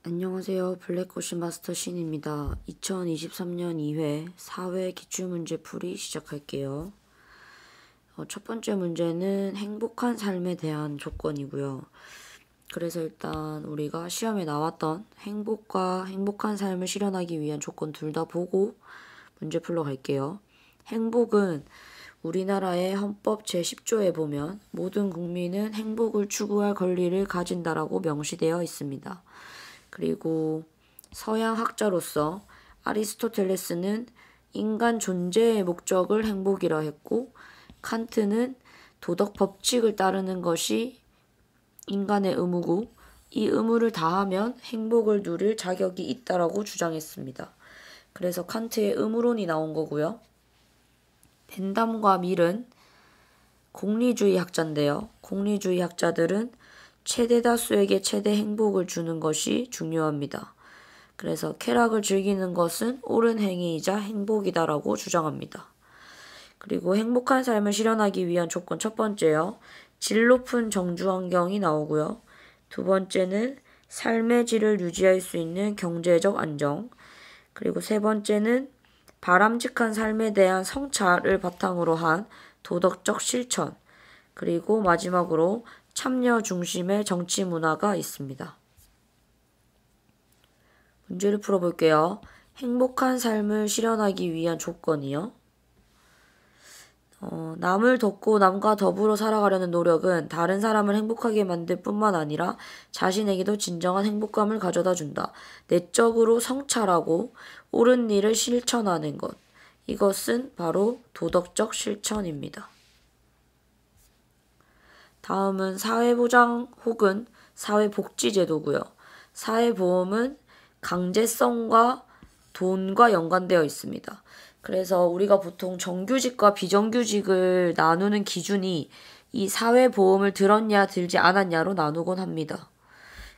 안녕하세요. 블랙오션 마스터 신입니다. 2023년 2회 4회 기출문제 풀이 시작할게요. 첫 번째 문제는 행복한 삶에 대한 조건이고요. 그래서 일단 우리가 시험에 나왔던 행복과 행복한 삶을 실현하기 위한 조건 둘 다 보고 문제 풀러 갈게요. 행복은 우리나라의 헌법 제10조에 보면 모든 국민은 행복을 추구할 권리를 가진다라고 명시되어 있습니다. 그리고 서양 학자로서 아리스토텔레스는 인간 존재의 목적을 행복이라 했고, 칸트는 도덕 법칙을 따르는 것이 인간의 의무고, 이 의무를 다하면 행복을 누릴 자격이 있다라고 주장했습니다. 그래서 칸트의 의무론이 나온 거고요. 벤담과 밀은 공리주의 학자인데요. 공리주의 학자들은 최대 다수에게 최대 행복을 주는 것이 중요합니다. 그래서 쾌락을 즐기는 것은 옳은 행위이자 행복이다라고 주장합니다. 그리고 행복한 삶을 실현하기 위한 조건 첫 번째요. 질 높은 정주 환경이 나오고요. 두 번째는 삶의 질을 유지할 수 있는 경제적 안정. 그리고 세 번째는 바람직한 삶에 대한 성찰을 바탕으로 한 도덕적 실천. 그리고 마지막으로 참여 중심의 정치 문화가 있습니다. 문제를 풀어볼게요. 행복한 삶을 실현하기 위한 조건이요. 남을 돕고 남과 더불어 살아가려는 노력은 다른 사람을 행복하게 만들 뿐만 아니라 자신에게도 진정한 행복감을 가져다 준다. 내적으로 성찰하고 옳은 일을 실천하는 것. 이것은 바로 도덕적 실천입니다. 다음은 사회보장 혹은 사회복지제도고요. 사회보험은 강제성과 돈과 연관되어 있습니다. 그래서 우리가 보통 정규직과 비정규직을 나누는 기준이 이 사회보험을 들었냐 들지 않았냐로 나누곤 합니다.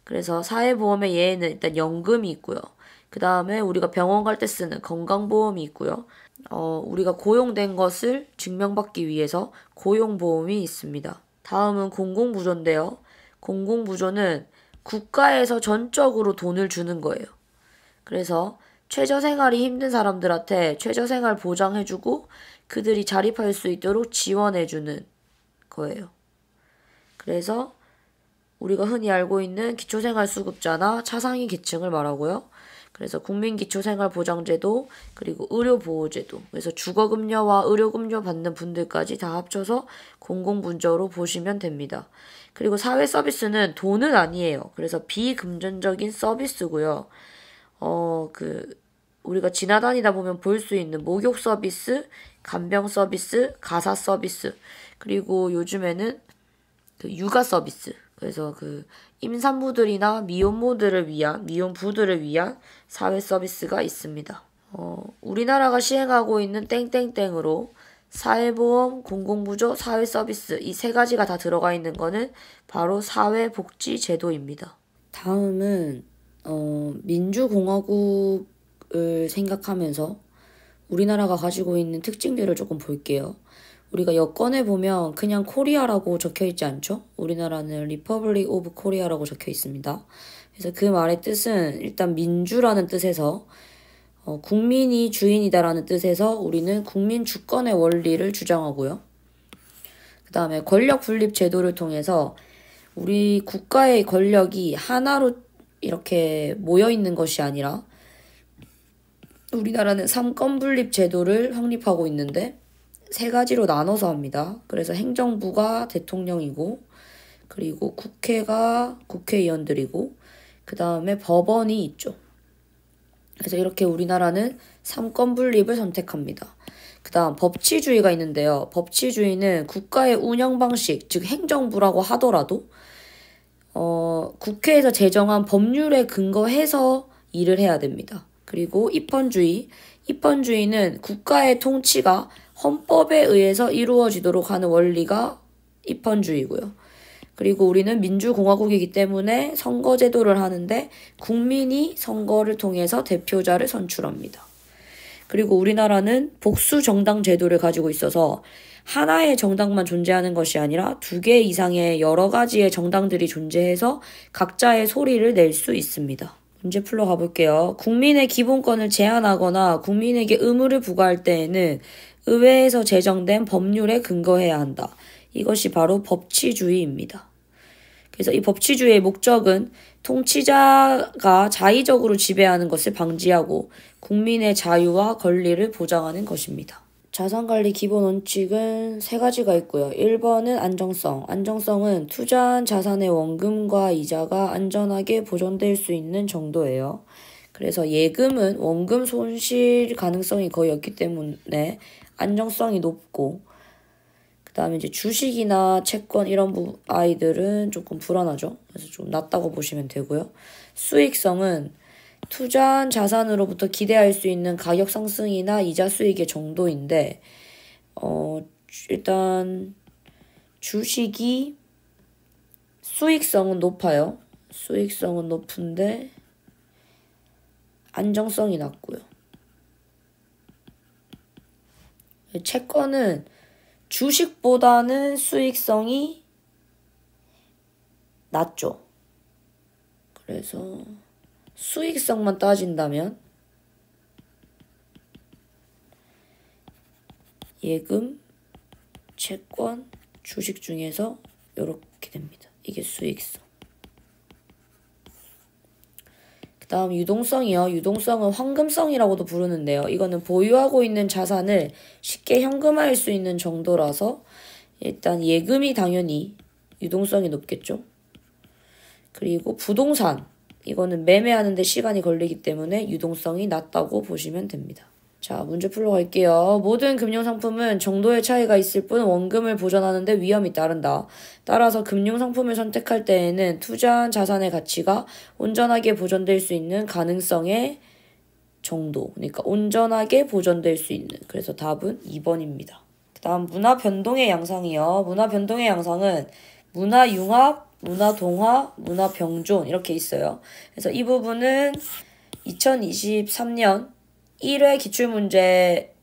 그래서 사회보험의 예에는 일단 연금이 있고요. 그 다음에 우리가 병원 갈 때 쓰는 건강보험이 있고요. 우리가 고용된 것을 증명받기 위해서 고용보험이 있습니다. 다음은 공공부조인데요. 공공부조는 국가에서 전적으로 돈을 주는 거예요. 그래서 최저생활이 힘든 사람들한테 최저생활 보장해주고 그들이 자립할 수 있도록 지원해주는 거예요. 그래서 우리가 흔히 알고 있는 기초생활수급자나 차상위 계층을 말하고요. 그래서 국민기초생활보장제도 그리고 의료보호제도, 그래서 주거급여와 의료급여 받는 분들까지 다 합쳐서 공공부조로 보시면 됩니다. 그리고 사회서비스는 돈은 아니에요. 그래서 비금전적인 서비스고요. 우리가 지나다니다 보면 볼 수 있는 목욕 서비스, 간병 서비스, 가사 서비스, 그리고 요즘에는 육아 서비스, 그래서 임산부들이나 미혼부들을 위한 사회 서비스가 있습니다. 우리나라가 시행하고 있는 땡땡땡으로 사회보험, 공공부조, 사회 서비스 이 세 가지가 다 들어가 있는 거는 바로 사회복지제도입니다. 다음은 민주공화국을 생각하면서 우리나라가 가지고 있는 특징들을 조금 볼게요. 우리가 여권에 보면 그냥 코리아라고 적혀있지 않죠? 우리나라는 리퍼블릭 오브 코리아라고 적혀 있습니다. 그래서 그 말의 뜻은 일단 민주라는 뜻에서 국민이 주인이다라는 뜻에서 우리는 국민 주권의 원리를 주장하고요. 그 다음에 권력 분립 제도를 통해서 우리 국가의 권력이 하나로 이렇게 모여있는 것이 아니라 우리나라는 삼권 분립 제도를 확립하고 있는데 세 가지로 나눠서 합니다. 그래서 행정부가 대통령이고, 그리고 국회가 국회의원들이고, 그 다음에 법원이 있죠. 그래서 이렇게 우리나라는 삼권 분립을 선택합니다. 그 다음 법치주의가 있는데요. 법치주의는 국가의 운영 방식, 즉 행정부라고 하더라도 국회에서 제정한 법률에 근거해서 일을 해야 됩니다. 그리고 입헌주의는 국가의 통치가 헌법에 의해서 이루어지도록 하는 원리가 입헌주의고요. 그리고 우리는 민주공화국이기 때문에 선거제도를 하는데 국민이 선거를 통해서 대표자를 선출합니다. 그리고 우리나라는 복수정당 제도를 가지고 있어서 하나의 정당만 존재하는 것이 아니라 2개 이상의 여러 가지의 정당들이 존재해서 각자의 소리를 낼 수 있습니다. 문제 풀러 가볼게요. 국민의 기본권을 제한하거나 국민에게 의무를 부과할 때에는 의회에서 제정된 법률에 근거해야 한다. 이것이 바로 법치주의입니다. 그래서 이 법치주의의 목적은 통치자가 자의적으로 지배하는 것을 방지하고 국민의 자유와 권리를 보장하는 것입니다. 자산관리 기본 원칙은 세 가지가 있고요. 1번은 안정성. 안정성은 투자한 자산의 원금과 이자가 안전하게 보존될 수 있는 정도예요. 그래서 예금은 원금 손실 가능성이 거의 없기 때문에 안정성이 높고, 그 다음에 이제 주식이나 채권 이런 아이들은 조금 불안하죠. 그래서 좀 낮다고 보시면 되고요. 수익성은 투자한 자산으로부터 기대할 수 있는 가격 상승이나 이자 수익의 정도인데, 일단 주식이 수익성은 높아요. 수익성은 높은데 안정성이 낮고요. 채권은 주식보다는 수익성이 낮죠. 그래서 수익성만 따진다면 예금, 채권, 주식 중에서 이렇게 됩니다. 이게 수익성. 그 다음 유동성이요. 유동성은 황금성이라고도 부르는데요. 이거는 보유하고 있는 자산을 쉽게 현금화할 수 있는 정도라서 일단 예금이 당연히 유동성이 높겠죠. 그리고 부동산. 이거는 매매하는데 시간이 걸리기 때문에 유동성이 낮다고 보시면 됩니다. 자, 문제 풀러 갈게요. 모든 금융상품은 정도의 차이가 있을 뿐 원금을 보존하는 데 위험이 따른다. 따라서 금융상품을 선택할 때에는 투자한 자산의 가치가 온전하게 보존될 수 있는 가능성의 정도. 그러니까 온전하게 보존될 수 있는. 그래서 답은 2번입니다. 그 다음 문화 변동의 양상이요. 문화 변동의 양상은 문화 융합, 문화 동화, 문화 병존 이렇게 있어요. 그래서 이 부분은 2023년 1회 기출문제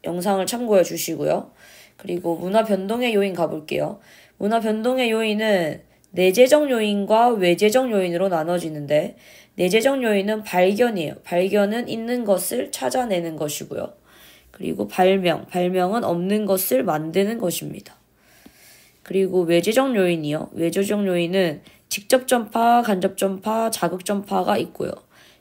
영상을 참고해 주시고요. 그리고 문화 변동의 요인 가볼게요. 문화 변동의 요인은 내재적 요인과 외재적 요인으로 나눠지는데, 내재적 요인은 발견이에요. 발견은 있는 것을 찾아내는 것이고요. 그리고 발명은 없는 것을 만드는 것입니다. 그리고 외재적 요인이요. 외재적 요인은 직접 전파, 간접 전파, 자극 전파가 있고요.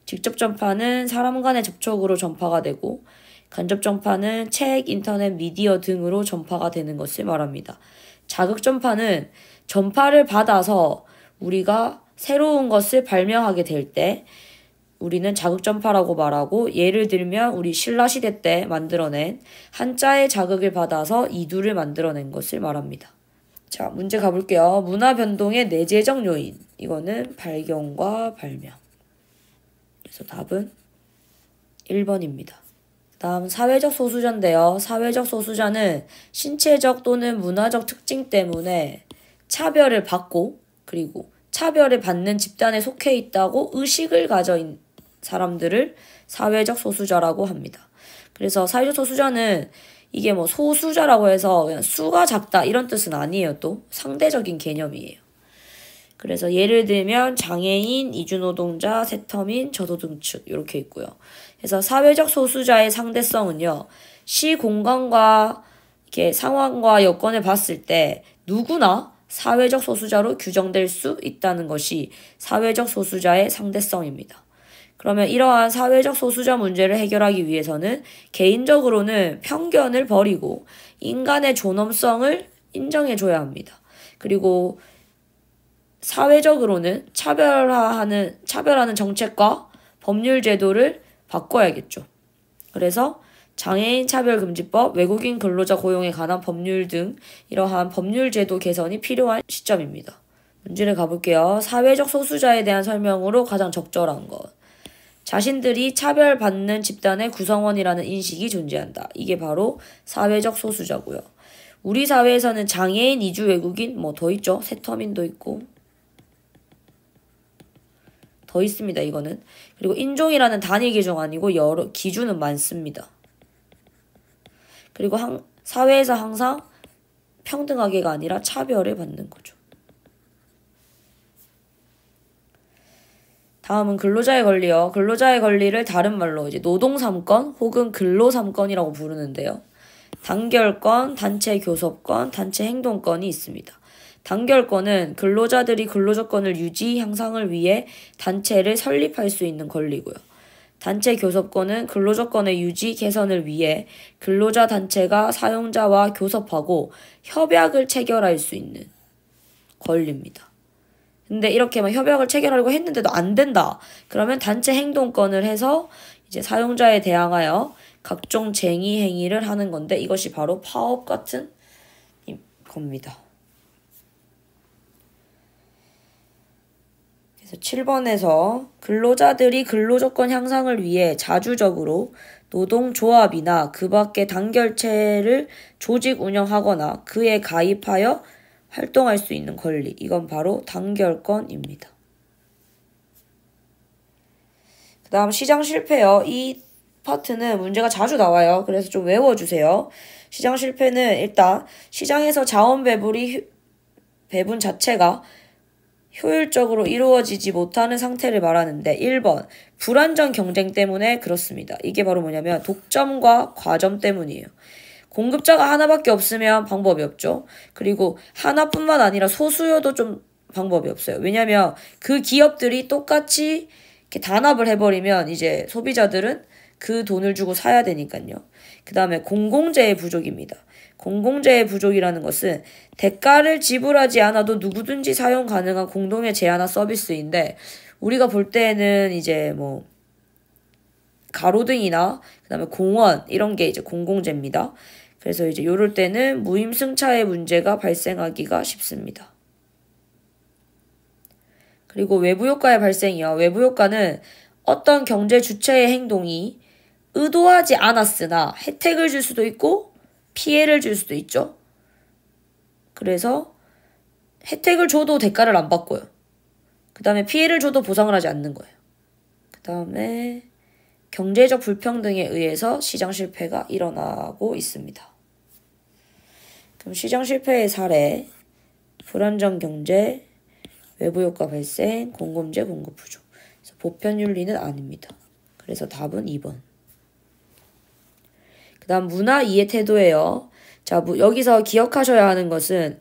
직접 전파는 사람 간의 접촉으로 전파가 되고, 간접 전파는 책, 인터넷, 미디어 등으로 전파가 되는 것을 말합니다. 자극 전파는 전파를 받아서 우리가 새로운 것을 발명하게 될 때 우리는 자극 전파라고 말하고, 예를 들면 우리 신라시대 때 만들어낸 한자의 자극을 받아서 이두를 만들어낸 것을 말합니다. 자, 문제 가볼게요. 문화 변동의 내재적 요인. 이거는 발견과 발명. 그래서 답은 1번입니다. 다음 사회적 소수자인데요. 사회적 소수자는 신체적 또는 문화적 특징 때문에 차별을 받고, 그리고 차별을 받는 집단에 속해 있다고 의식을 가진 사람들을 사회적 소수자라고 합니다. 그래서 사회적 소수자는 이게 뭐 소수자라고 해서 그냥 수가 작다 이런 뜻은 아니에요. 또 상대적인 개념이에요. 그래서 예를 들면 장애인, 이주노동자, 세터민, 저소득층 이렇게 있고요. 그래서 사회적 소수자의 상대성은요, 시공간과 이렇게 상황과 여건을 봤을 때 누구나 사회적 소수자로 규정될 수 있다는 것이 사회적 소수자의 상대성입니다. 그러면 이러한 사회적 소수자 문제를 해결하기 위해서는 개인적으로는 편견을 버리고 인간의 존엄성을 인정해줘야 합니다. 그리고 사회적으로는 차별하는 정책과 법률 제도를 바꿔야겠죠. 그래서 장애인 차별금지법, 외국인 근로자 고용에 관한 법률 등 이러한 법률 제도 개선이 필요한 시점입니다. 문제를 가볼게요. 사회적 소수자에 대한 설명으로 가장 적절한 것. 자신들이 차별받는 집단의 구성원이라는 인식이 존재한다. 이게 바로 사회적 소수자고요. 우리 사회에서는 장애인, 이주 외국인 뭐 더 있죠. 세터민도 있고 더 있습니다. 이거는. 그리고 인종이라는 단일 기준 아니고 여러 기준은 많습니다. 그리고 사회에서 항상 평등하게가 아니라 차별을 받는 거죠. 다음은 근로자의 권리요. 근로자의 권리를 다른 말로 이제 노동3권 혹은 근로3권이라고 부르는데요. 단결권, 단체 교섭권, 단체 행동권이 있습니다. 단결권은 근로자들이 근로조건을 유지, 향상을 위해 단체를 설립할 수 있는 권리고요. 단체 교섭권은 근로조건의 유지, 개선을 위해 근로자 단체가 사용자와 교섭하고 협약을 체결할 수 있는 권리입니다. 근데 이렇게 막 협약을 체결하려고 했는데도 안 된다. 그러면 단체 행동권을 해서 이제 사용자에 대항하여 각종 쟁의 행위를 하는 건데 이것이 바로 파업 같은 겁니다. 그래서 7번에서 근로자들이 근로조건 향상을 위해 자주적으로 노동조합이나 그 밖의 단결체를 조직 운영하거나 그에 가입하여 활동할 수 있는 권리. 이건 바로 단결권입니다. 그 다음 시장 실패요. 이 파트는 문제가 자주 나와요. 그래서 좀 외워주세요. 시장 실패는 일단 시장에서 자원 배분 자체가 효율적으로 이루어지지 못하는 상태를 말하는데 1번 불안정 경쟁 때문에 그렇습니다. 이게 바로 뭐냐면 독점과 과점 때문이에요. 공급자가 하나밖에 없으면 방법이 없죠. 그리고 하나뿐만 아니라 소수여도 좀 방법이 없어요. 왜냐면 그 기업들이 똑같이 이렇게 단합을 해버리면 이제 소비자들은 그 돈을 주고 사야 되니까요. 그 다음에 공공재의 부족입니다. 공공재의 부족이라는 것은 대가를 지불하지 않아도 누구든지 사용 가능한 공동의 제한화 서비스인데 우리가 볼 때는 이제 뭐 가로등이나 그다음에 공원 이런 게 이제 공공재입니다. 그래서 이제 요럴 때는 무임승차의 문제가 발생하기가 쉽습니다. 그리고 외부효과의 발생이요. 외부효과는 어떤 경제 주체의 행동이 의도하지 않았으나 혜택을 줄 수도 있고 피해를 줄 수도 있죠. 그래서 혜택을 줘도 대가를 안 받고요. 그 다음에 피해를 줘도 보상을 하지 않는 거예요. 그 다음에 경제적 불평등에 의해서 시장 실패가 일어나고 있습니다. 그럼 시장 실패의 사례, 불안정 경제, 외부효과 발생, 공급재 공급 부족. 그래서 보편윤리는 아닙니다. 그래서 답은 2번. 그 다음 문화 이해 태도예요. 자, 여기서 기억하셔야 하는 것은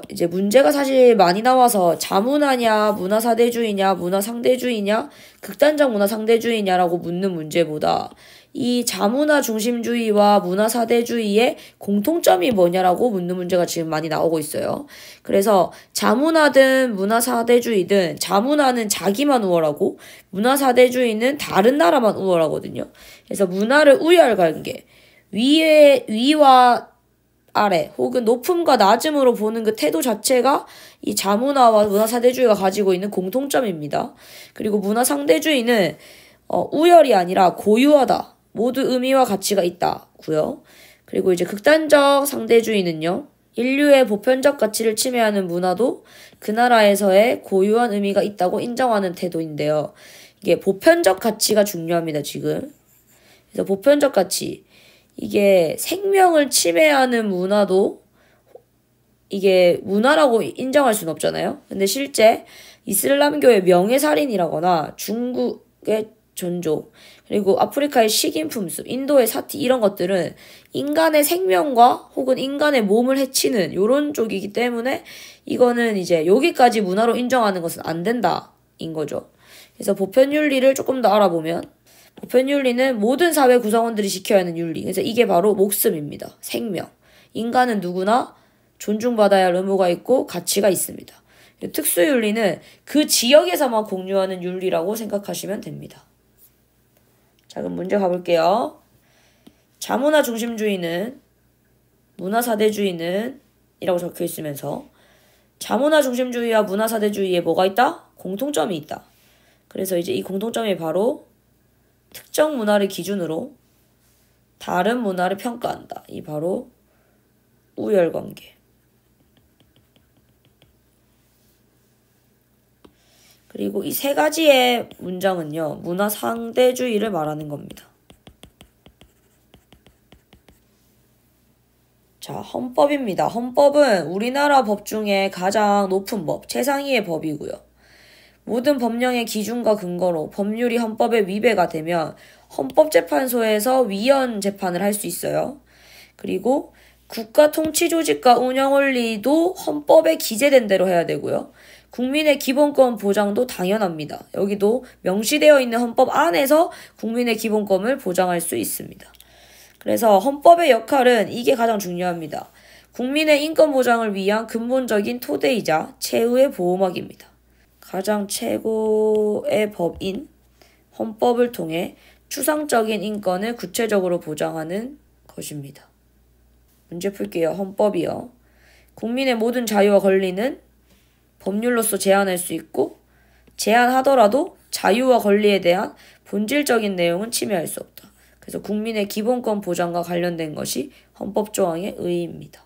이제 문제가 사실 많이 나와서 자문하냐, 문화사대주의냐, 문화상대주의냐, 극단적 문화상대주의냐라고 묻는 문제보다 이 자문화 중심주의와 문화사대주의의 공통점이 뭐냐라고 묻는 문제가 지금 많이 나오고 있어요. 그래서 자문화든 문화사대주의든 자문화는 자기만 우월하고 문화사대주의는 다른 나라만 우월하거든요. 그래서 문화를 우열 관계, 위와 아래 혹은 높음과 낮음으로 보는 그 태도 자체가 이 자문화와 문화사대주의가 가지고 있는 공통점입니다. 그리고 문화상대주의는 우열이 아니라 고유하다. 모두 의미와 가치가 있다고요. 그리고 이제 극단적 상대주의는요. 인류의 보편적 가치를 침해하는 문화도 그 나라에서의 고유한 의미가 있다고 인정하는 태도인데요. 이게 보편적 가치가 중요합니다, 지금. 그래서 보편적 가치. 이게 생명을 침해하는 문화도 이게 문화라고 인정할 수는 없잖아요. 근데 실제 이슬람교의 명예살인이라거나 중국의 전족, 그리고 아프리카의 식인품습, 인도의 사티 이런 것들은 인간의 생명과 혹은 인간의 몸을 해치는 이런 쪽이기 때문에 이거는 이제 여기까지 문화로 인정하는 것은 안 된다인 거죠. 그래서 보편윤리를 조금 더 알아보면 보편윤리는 모든 사회 구성원들이 지켜야 하는 윤리. 그래서 이게 바로 목숨입니다. 생명. 인간은 누구나 존중받아야 할 의무가 있고 가치가 있습니다. 특수윤리는 그 지역에서만 공유하는 윤리라고 생각하시면 됩니다. 자, 그럼 문제 가볼게요. 자문화 중심주의는 문화사대주의는 이라고 적혀 있으면서 자문화 중심주의와 문화사대주의에 뭐가 있다? 공통점이 있다. 그래서 이제 이 공통점이 바로 특정 문화를 기준으로 다른 문화를 평가한다. 이 바로 우열관계. 그리고 이 세 가지의 문장은요. 문화상대주의를 말하는 겁니다. 자, 헌법입니다. 헌법은 우리나라 법 중에 가장 높은 법, 최상위의 법이고요. 모든 법령의 기준과 근거로 법률이 헌법에 위배가 되면 헌법재판소에서 위헌 재판을 할 수 있어요. 그리고 국가 통치 조직과 운영 원리도 헌법에 기재된 대로 해야 되고요. 국민의 기본권 보장도 당연합니다. 여기도 명시되어 있는 헌법 안에서 국민의 기본권을 보장할 수 있습니다. 그래서 헌법의 역할은 이게 가장 중요합니다. 국민의 인권 보장을 위한 근본적인 토대이자 최후의 보호막입니다. 가장 최고의 법인 헌법을 통해 추상적인 인권을 구체적으로 보장하는 것입니다. 문제 풀게요. 헌법이요. 국민의 모든 자유와 권리는 법률로서 제한할 수 있고 제한하더라도 자유와 권리에 대한 본질적인 내용은 침해할 수 없다. 그래서 국민의 기본권 보장과 관련된 것이 헌법 조항의 의의입니다.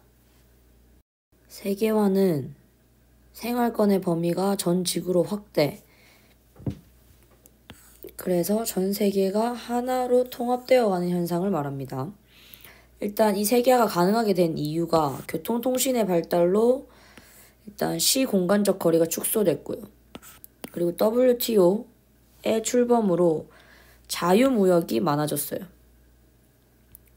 세계화는 생활권의 범위가 전 지구로 확대. 그래서 전 세계가 하나로 통합되어 가는 현상을 말합니다. 일단 이 세계화가 가능하게 된 이유가 교통통신의 발달로 일단 시공간적 거리가 축소됐고요. 그리고 WTO의 출범으로 자유무역이 많아졌어요.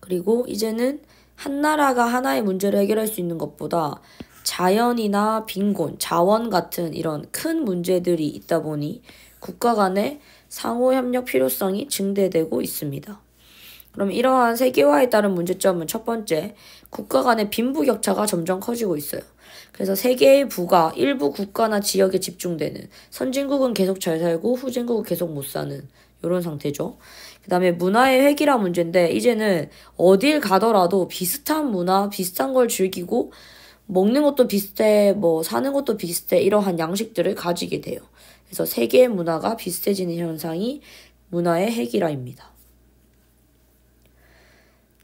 그리고 이제는 한 나라가 하나의 문제를 해결할 수 있는 것보다 자연이나 빈곤, 자원 같은 이런 큰 문제들이 있다 보니 국가 간의 상호협력 필요성이 증대되고 있습니다. 그럼 이러한 세계화에 따른 문제점은 첫 번째, 국가 간의 빈부격차가 점점 커지고 있어요. 그래서 세계의 부가 일부 국가나 지역에 집중되는, 선진국은 계속 잘 살고 후진국은 계속 못 사는 이런 상태죠. 그 다음에 문화의 획일화 문제인데 이제는 어딜 가더라도 비슷한 문화, 비슷한 걸 즐기고 먹는 것도 비슷해, 뭐 사는 것도 비슷해 이러한 양식들을 가지게 돼요. 그래서 세계의 문화가 비슷해지는 현상이 문화의 획일화입니다.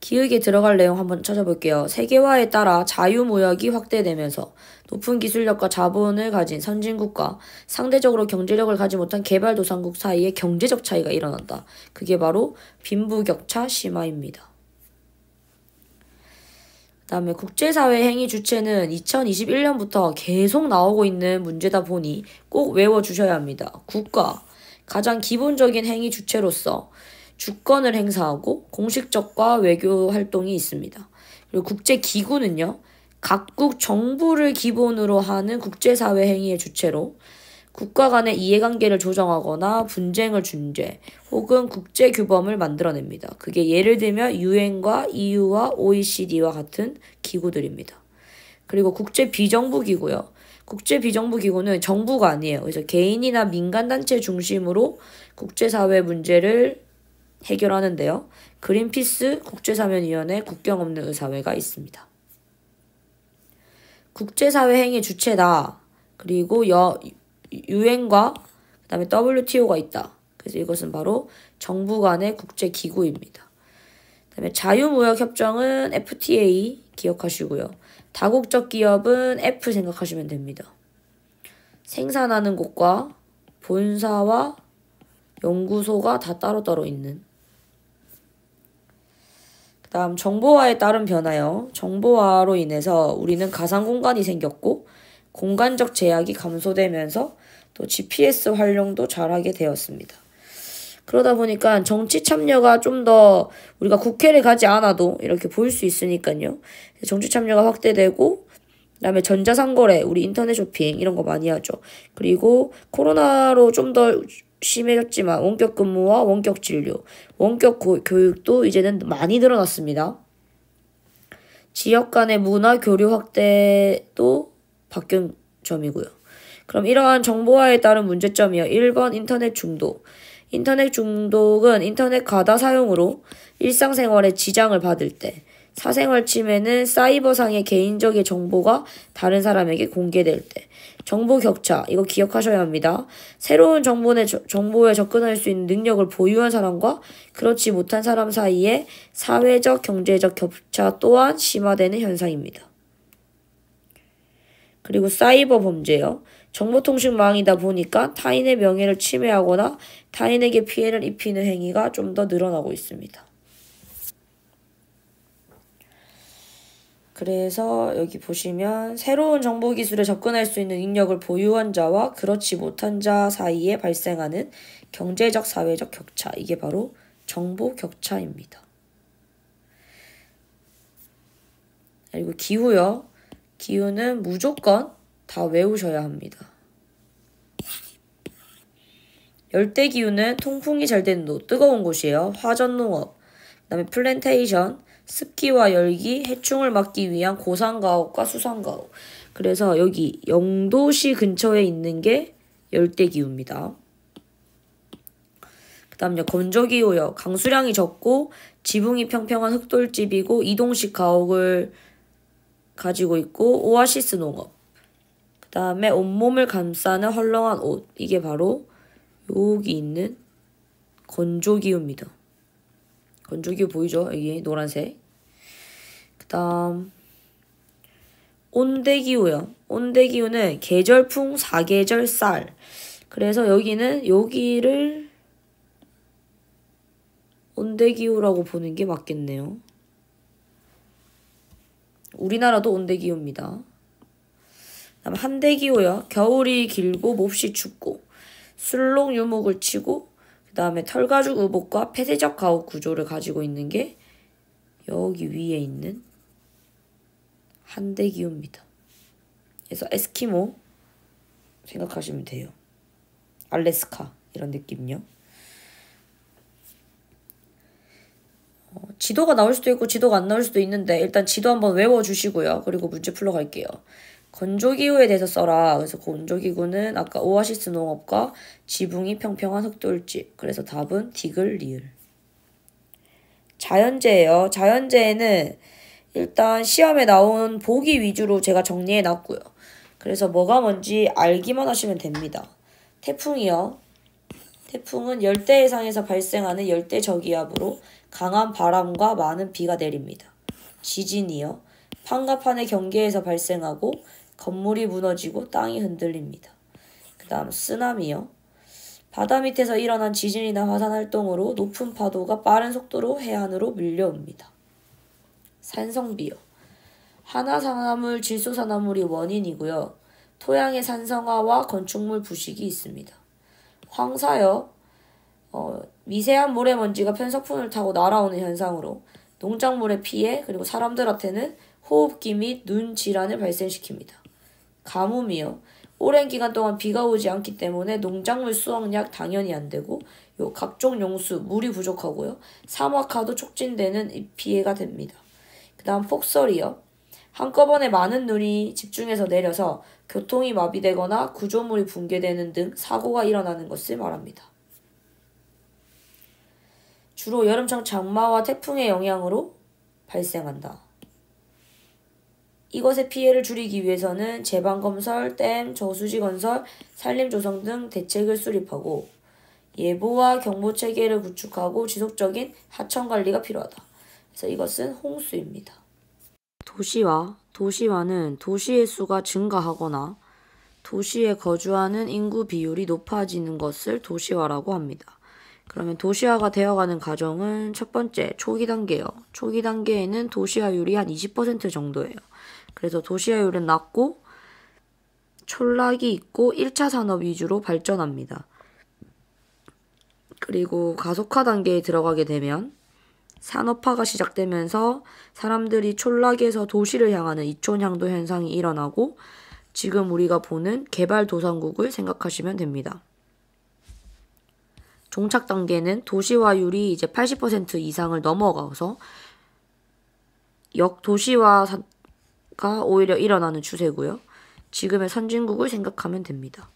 기획에 들어갈 내용 한번 찾아볼게요. 세계화에 따라 자유무역이 확대되면서 높은 기술력과 자본을 가진 선진국과 상대적으로 경제력을 가지 못한 개발도상국 사이에 경제적 차이가 일어난다. 그게 바로 빈부격차 심화입니다. 그 다음에 국제사회 행위 주체는 2021년부터 계속 나오고 있는 문제다 보니 꼭 외워주셔야 합니다. 국가, 가장 기본적인 행위 주체로서 주권을 행사하고 공식적과 외교 활동이 있습니다. 그리고 국제기구는요, 각국 정부를 기본으로 하는 국제사회 행위의 주체로 국가 간의 이해관계를 조정하거나 분쟁을 중재 혹은 국제규범을 만들어냅니다. 그게 예를 들면 유엔과 EU와 OECD와 같은 기구들입니다. 그리고 국제비정부기구요. 국제비정부기구는 정부가 아니에요. 그래서 개인이나 민간단체 중심으로 국제사회 문제를 해결하는데요. 그린피스 국제사면위원회 국경 없는 의사회가 있습니다. 국제사회 행위 주체다. 그리고 유엔과 그다음에 WTO가 있다. 그래서 이것은 바로 정부 간의 국제기구입니다. 그다음에 자유무역협정은 FTA 기억하시고요. 다국적 기업은 F 생각하시면 됩니다. 생산하는 곳과 본사와 연구소가 다 따로따로 있는. 다음 정보화에 따른 변화요. 정보화로 인해서 우리는 가상 공간이 생겼고 공간적 제약이 감소되면서 또 GPS 활용도 잘하게 되었습니다. 그러다 보니까 정치 참여가 좀 더 우리가 국회를 가지 않아도 이렇게 볼 수 있으니까요. 정치 참여가 확대되고 그다음에 전자상거래, 우리 인터넷 쇼핑 이런 거 많이 하죠. 그리고 코로나로 좀 더 심해졌지만 원격 근무와 원격 진료, 원격 교육도 이제는 많이 늘어났습니다. 지역 간의 문화 교류 확대도 바뀐 점이고요. 그럼 이러한 정보화에 따른 문제점이요. 1번 인터넷 중독. 인터넷 중독은 인터넷 과다 사용으로 일상생활에 지장을 받을 때, 사생활 침해는 사이버상의 개인적인 정보가 다른 사람에게 공개될 때, 정보 격차, 이거 기억하셔야 합니다. 새로운 정보에 접근할 수 있는 능력을 보유한 사람과 그렇지 못한 사람 사이에 사회적, 경제적 격차 또한 심화되는 현상입니다. 그리고 사이버 범죄요. 정보통신망이다 보니까 타인의 명예를 침해하거나 타인에게 피해를 입히는 행위가 좀 더 늘어나고 있습니다. 그래서 여기 보시면 새로운 정보기술에 접근할 수 있는 능력을 보유한 자와 그렇지 못한 자 사이에 발생하는 경제적, 사회적 격차. 이게 바로 정보 격차입니다. 그리고 기후요. 기후는 무조건 다 외우셔야 합니다. 열대기후는 통풍이 잘 되는 곳, 뜨거운 곳이에요. 화전농업, 그 다음에 플랜테이션, 습기와 열기, 해충을 막기 위한 고산가옥과 수산가옥. 그래서 여기 영도시 근처에 있는 게 열대기후입니다. 그 다음요, 건조기후요. 강수량이 적고 지붕이 평평한 흙돌집이고 이동식 가옥을 가지고 있고 오아시스 농업. 그 다음에 온몸을 감싸는 헐렁한 옷. 이게 바로 여기 있는 건조기후입니다. 건조기후 보이죠? 여기 노란색. 그 다음 온대기후요. 온대기후는 계절풍, 사계절, 쌀. 그래서 여기를 온대기후라고 보는 게 맞겠네요. 우리나라도 온대기후입니다. 그다음 한대기후요. 겨울이 길고 몹시 춥고 술록 유목을 치고 그 다음에 털가죽 의복과 폐쇄적 가옥 구조를 가지고 있는 게 여기 위에 있는 한대기후입니다. 그래서 에스키모 생각하시면 돼요. 알래스카 이런 느낌요. 지도가 나올 수도 있고 지도가 안 나올 수도 있는데 일단 지도 한번 외워주시고요. 그리고 문제 풀러 갈게요. 건조기후에 대해서 써라. 그래서 건조기후는 아까 오아시스 농업과 지붕이 평평한 흙돌집. 그래서 답은 디귿, 리을. 자연재해요. 자연재해는 일단 시험에 나온 보기 위주로 제가 정리해놨고요. 그래서 뭐가 뭔지 알기만 하시면 됩니다. 태풍이요. 태풍은 열대해상에서 발생하는 열대저기압으로 강한 바람과 많은 비가 내립니다. 지진이요. 판가판의 경계에서 발생하고 건물이 무너지고 땅이 흔들립니다. 그 다음 쓰나미요. 바다 밑에서 일어난 지진이나 화산 활동으로 높은 파도가 빠른 속도로 해안으로 밀려옵니다. 산성비요. 한화산화물, 질소산화물이 원인이고요. 토양의 산성화와 건축물 부식이 있습니다. 황사요. 미세한 모래먼지가 편서풍을 타고 날아오는 현상으로 농작물의 피해 그리고 사람들한테는 호흡기 및 눈 질환을 발생시킵니다. 가뭄이요. 오랜 기간 동안 비가 오지 않기 때문에 농작물 수확량 당연히 안 되고 각종 용수, 물이 부족하고요. 사막화도 촉진되는 피해가 됩니다. 그 다음 폭설이요. 한꺼번에 많은 눈이 집중해서 내려서 교통이 마비되거나 구조물이 붕괴되는 등 사고가 일어나는 것을 말합니다. 주로 여름철 장마와 태풍의 영향으로 발생한다. 이것의 피해를 줄이기 위해서는 제방검설, 댐, 저수지 건설, 산림 조성 등 대책을 수립하고 예보와 경보 체계를 구축하고 지속적인 하천 관리가 필요하다. 그래서 이것은 홍수입니다. 도시화는 도시의 수가 증가하거나 도시에 거주하는 인구 비율이 높아지는 것을 도시화라고 합니다. 그러면 도시화가 되어가는 과정은 첫 번째 초기 단계요. 초기 단계에는 도시화율이 한 20% 정도예요. 그래서 도시화율은 낮고 촌락이 있고 1차 산업 위주로 발전합니다. 그리고 가속화 단계에 들어가게 되면 산업화가 시작되면서 사람들이 촌락에서 도시를 향하는 이촌향도 현상이 일어나고 지금 우리가 보는 개발도상국을 생각하시면 됩니다. 종착 단계는 도시화율이 이제 80% 이상을 넘어가서 역도시화가 오히려 일어나는 추세고요. 지금의 선진국을 생각하면 됩니다.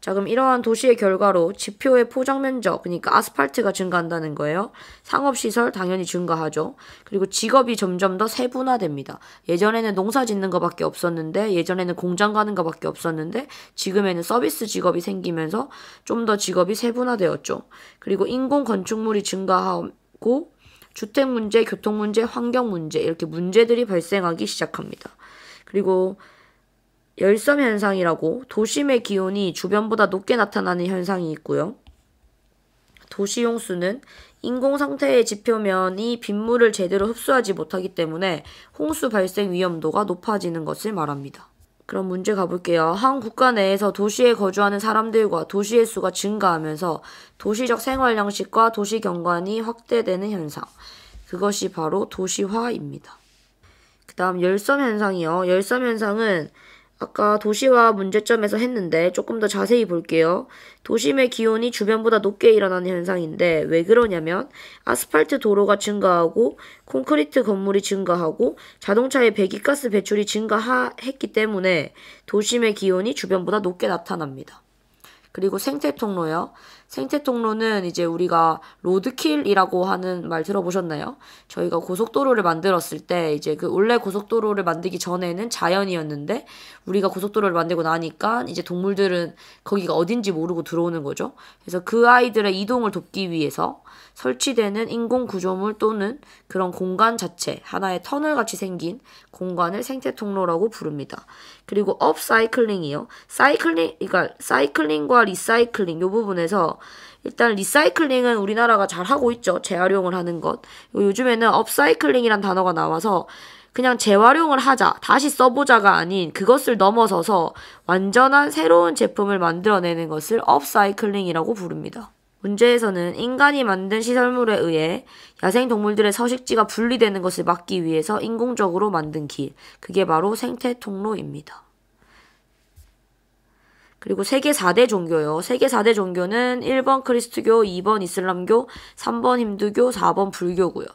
자, 그럼 이러한 도시의 결과로 지표의 포장 면적, 그러니까 아스팔트가 증가한다는 거예요. 상업시설 당연히 증가하죠. 그리고 직업이 점점 더 세분화됩니다. 예전에는 농사 짓는 것밖에 없었는데, 예전에는 공장 가는 것밖에 없었는데, 지금에는 서비스 직업이 생기면서 좀 더 직업이 세분화되었죠. 그리고 인공 건축물이 증가하고 주택 문제, 교통 문제, 환경 문제 이렇게 문제들이 발생하기 시작합니다. 그리고 열섬 현상이라고 도심의 기온이 주변보다 높게 나타나는 현상이 있고요. 도시 용수는 인공 상태의 지표면이 빗물을 제대로 흡수하지 못하기 때문에 홍수 발생 위험도가 높아지는 것을 말합니다. 그럼 문제 가볼게요. 한 국가 내에서 도시에 거주하는 사람들과 도시의 수가 증가하면서 도시적 생활 양식과 도시 경관이 확대되는 현상. 그것이 바로 도시화입니다. 그 다음 열섬 현상이요. 열섬 현상은 아까 도시화 문제점에서 했는데 조금 더 자세히 볼게요. 도심의 기온이 주변보다 높게 일어나는 현상인데 왜 그러냐면 아스팔트 도로가 증가하고 콘크리트 건물이 증가하고 자동차의 배기가스 배출이 증가했기 때문에 도심의 기온이 주변보다 높게 나타납니다. 그리고 생태 통로요. 생태 통로는 이제 우리가 로드킬이라고 하는 말 들어보셨나요? 저희가 고속도로를 만들었을 때 이제 그 원래 고속도로를 만들기 전에는 자연이었는데 우리가 고속도로를 만들고 나니까 이제 동물들은 거기가 어딘지 모르고 들어오는 거죠. 그래서 그 아이들의 이동을 돕기 위해서 설치되는 인공 구조물 또는 그런 공간 자체, 하나의 터널 같이 생긴 공간을 생태 통로라고 부릅니다. 그리고 업사이클링이요. 그러니까 사이클링과 리사이클링 이 부분에서 일단 리사이클링은 우리나라가 잘 하고 있죠. 재활용을 하는 것. 요즘에는 업사이클링이란 단어가 나와서 그냥 재활용을 하자, 다시 써보자가 아닌 그것을 넘어서서 완전한 새로운 제품을 만들어내는 것을 업사이클링이라고 부릅니다. 문제에서는 인간이 만든 시설물에 의해 야생동물들의 서식지가 분리되는 것을 막기 위해서 인공적으로 만든 길, 그게 바로 생태 통로입니다. 그리고 세계 4대 종교요. 세계 4대 종교는 1번 크리스트교, 2번 이슬람교, 3번 힌두교, 4번 불교고요.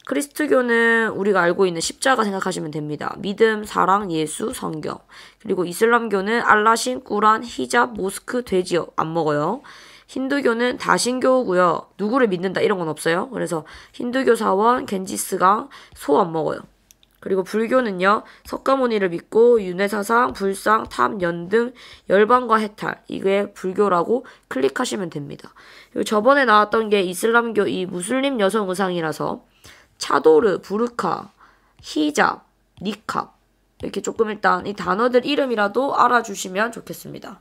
크리스트교는 우리가 알고 있는 십자가 생각하시면 됩니다. 믿음, 사랑, 예수, 성경. 그리고 이슬람교는 알라신, 꾸란, 히잡, 모스크, 돼지 안 먹어요. 힌두교는 다신교고요. 누구를 믿는다 이런 건 없어요. 그래서 힌두교 사원, 겐지스강, 소 안 먹어요. 그리고 불교는요. 석가모니를 믿고 윤회사상, 불상, 탐, 연등, 열반과 해탈. 이게 불교라고 클릭하시면 됩니다. 그리고 저번에 나왔던 게 이슬람교 이 무슬림 여성 의상이라서 차도르, 부르카, 히잡, 니캅 이렇게 조금 일단 이 단어들 이름이라도 알아주시면 좋겠습니다.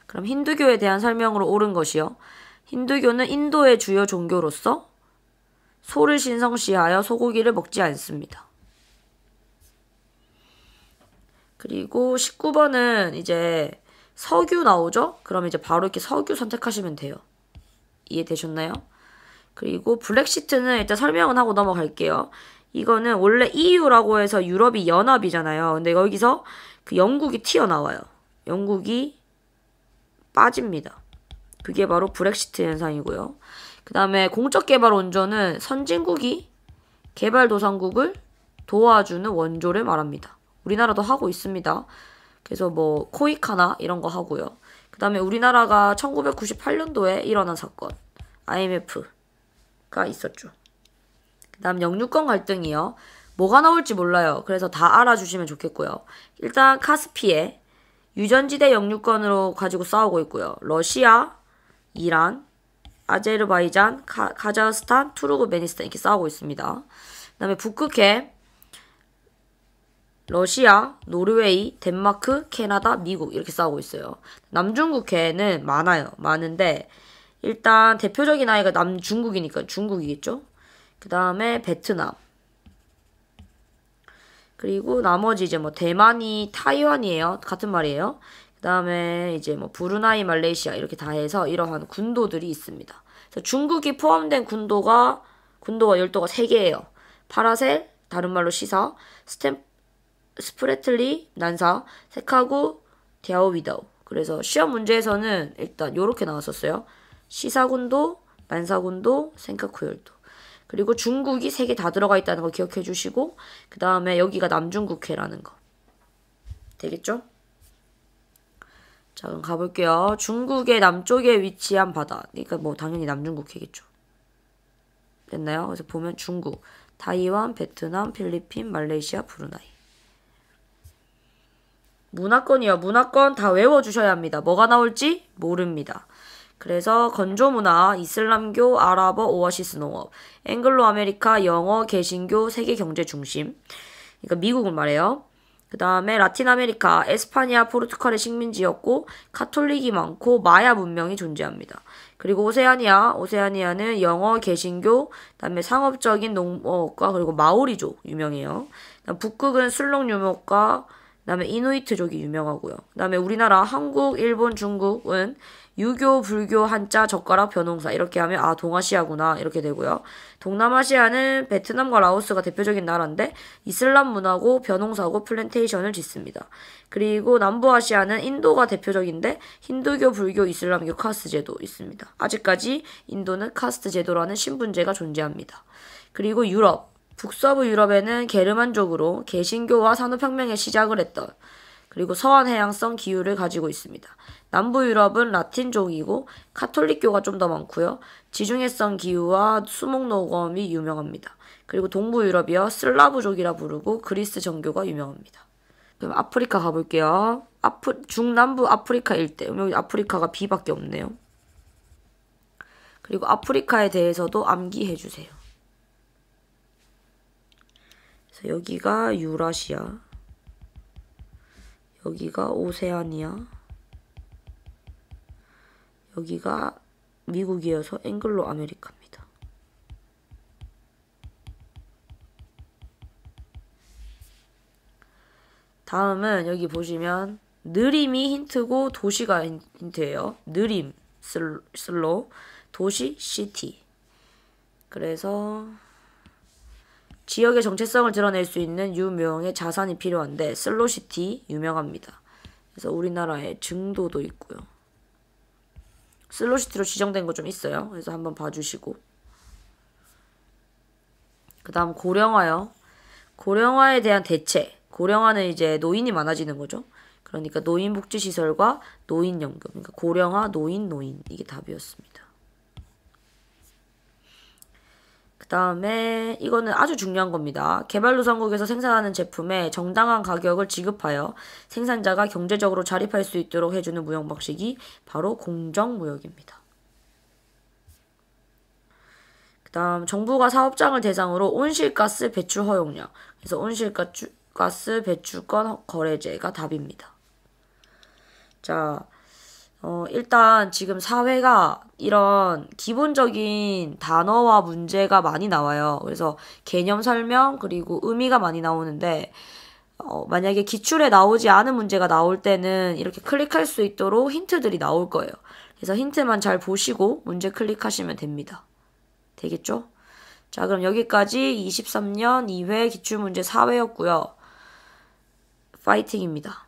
그럼 힌두교에 대한 설명으로 옳은 것이요. 힌두교는 인도의 주요 종교로서 소를 신성시하여 소고기를 먹지 않습니다. 그리고 19번은 이제 석유 나오죠? 그럼 이제 바로 이렇게 석유 선택하시면 돼요. 이해되셨나요? 그리고 브렉시트는 일단 설명은 하고 넘어갈게요. 이거는 원래 EU라고 해서 유럽이 연합이잖아요. 근데 여기서 그 영국이 튀어나와요. 영국이 빠집니다. 그게 바로 브렉시트 현상이고요. 그 다음에 공적 개발 원조는 선진국이 개발도상국을 도와주는 원조를 말합니다. 우리나라도 하고 있습니다. 그래서 뭐 코이카나 이런 거 하고요. 그 다음에 우리나라가 1998년도에 일어난 사건 IMF가 있었죠. 그 다음 영유권 갈등이요. 뭐가 나올지 몰라요. 그래서 다 알아주시면 좋겠고요. 일단 카스피해 유전지대 영유권으로 가지고 싸우고 있고요. 러시아, 이란, 아제르바이잔, 카자흐스탄, 투르크메니스탄 이렇게 싸우고 있습니다. 그 다음에 북극해 러시아, 노르웨이, 덴마크, 캐나다, 미국 이렇게 싸우고 있어요. 남중국해는 많은데 일단 대표적인 아이가 남중국이니까 중국이겠죠. 그 다음에 베트남 그리고 나머지 이제 뭐 대만이 타이완이에요. 같은 말이에요. 그 다음에 이제 뭐 브루나이, 말레이시아 이렇게 다 해서 이러한 군도들이 있습니다. 그래서 중국이 포함된 군도가 열도가 3개예요. 파라셀, 다른 말로 시사, 스프레틀리, 난사, 세카구, 디아오비다오. 그래서 시험 문제에서는 일단 요렇게 나왔었어요. 시사군도, 난사군도, 센카쿠열도. 그리고 중국이 3개 다 들어가 있다는 거 기억해 주시고 그 다음에 여기가 남중국해라는 거. 되겠죠? 자, 그럼 가볼게요. 중국의 남쪽에 위치한 바다. 그러니까 뭐 당연히 남중국해겠죠. 됐나요? 그래서 보면 중국, 타이완, 베트남, 필리핀, 말레이시아, 브루나이. 문화권이요. 문화권 다 외워주셔야 합니다. 뭐가 나올지 모릅니다. 그래서 건조문화, 이슬람교, 아랍어, 오아시스 농업, 앵글로 아메리카, 영어, 개신교, 세계 경제 중심. 그러니까 미국을 말해요. 그 다음에 라틴 아메리카, 에스파니아, 포르투갈의 식민지였고 카톨릭이 많고 마야 문명이 존재합니다. 그리고 오세아니아는 영어, 개신교, 그다음에 상업적인 농업과 그리고 마오리족 유명해요. 북극은 술록 유목과 그다음에 이누이트족이 유명하고요. 그다음에 우리나라, 한국, 일본, 중국은 유교, 불교, 한자, 젓가락, 벼농사 이렇게 하면 아 동아시아구나 이렇게 되고요. 동남아시아는 베트남과 라오스가 대표적인 나라인데 이슬람 문화고 벼농사고 플랜테이션을 짓습니다. 그리고 남부아시아는 인도가 대표적인데 힌두교, 불교, 이슬람교 카스트 제도 있습니다. 아직까지 인도는 카스트 제도라는 신분제가 존재합니다. 그리고 유럽, 북서부 유럽에는 게르만족으로 개신교와 산업혁명의 시작을 했던 그리고 서한해양성 기후를 가지고 있습니다. 남부 유럽은 라틴족이고 카톨릭교가 좀 더 많고요. 지중해성 기후와 수목녹음이 유명합니다. 그리고 동부 유럽이요. 슬라브족이라 부르고 그리스 정교가 유명합니다. 그럼 아프리카 가볼게요. 중남부 아프리카 일대. 여기 아프리카가 B밖에 없네요. 그리고 아프리카에 대해서도 암기해주세요. 그래서 여기가 유라시아, 여기가 오세아니아, 여기가 미국이어서 앵글로 아메리카입니다. 다음은 여기 보시면 느림이 힌트고 도시가 힌트예요. 느림, 슬로, 도시, 시티. 그래서 지역의 정체성을 드러낼 수 있는 유명의 자산이 필요한데 슬로시티 유명합니다. 그래서 우리나라에 증도도 있고요. 슬로시티로 지정된 거 좀 있어요. 그래서 한번 봐주시고. 그 다음 고령화요. 고령화에 대한 대책. 고령화는 이제 노인이 많아지는 거죠. 그러니까 노인복지시설과 노인연금. 그러니까 고령화, 노인 이게 답이었습니다. 그 다음에 이거는 아주 중요한 겁니다. 개발도상국에서 생산하는 제품에 정당한 가격을 지급하여 생산자가 경제적으로 자립할 수 있도록 해주는 무역 방식이 바로 공정무역입니다. 그 다음 정부가 사업장을 대상으로 온실가스 배출 허용량. 그래서 온실가스 배출권 거래제가 답입니다. 자, 일단 지금 사회가 이런 기본적인 단어와 문제가 많이 나와요. 그래서 개념 설명 그리고 의미가 많이 나오는데 만약에 기출에 나오지 않은 문제가 나올 때는 이렇게 클릭할 수 있도록 힌트들이 나올 거예요. 그래서 힌트만 잘 보시고 문제 클릭하시면 됩니다. 되겠죠? 자, 그럼 여기까지 23년 2회 기출문제 4회였고요. 파이팅입니다.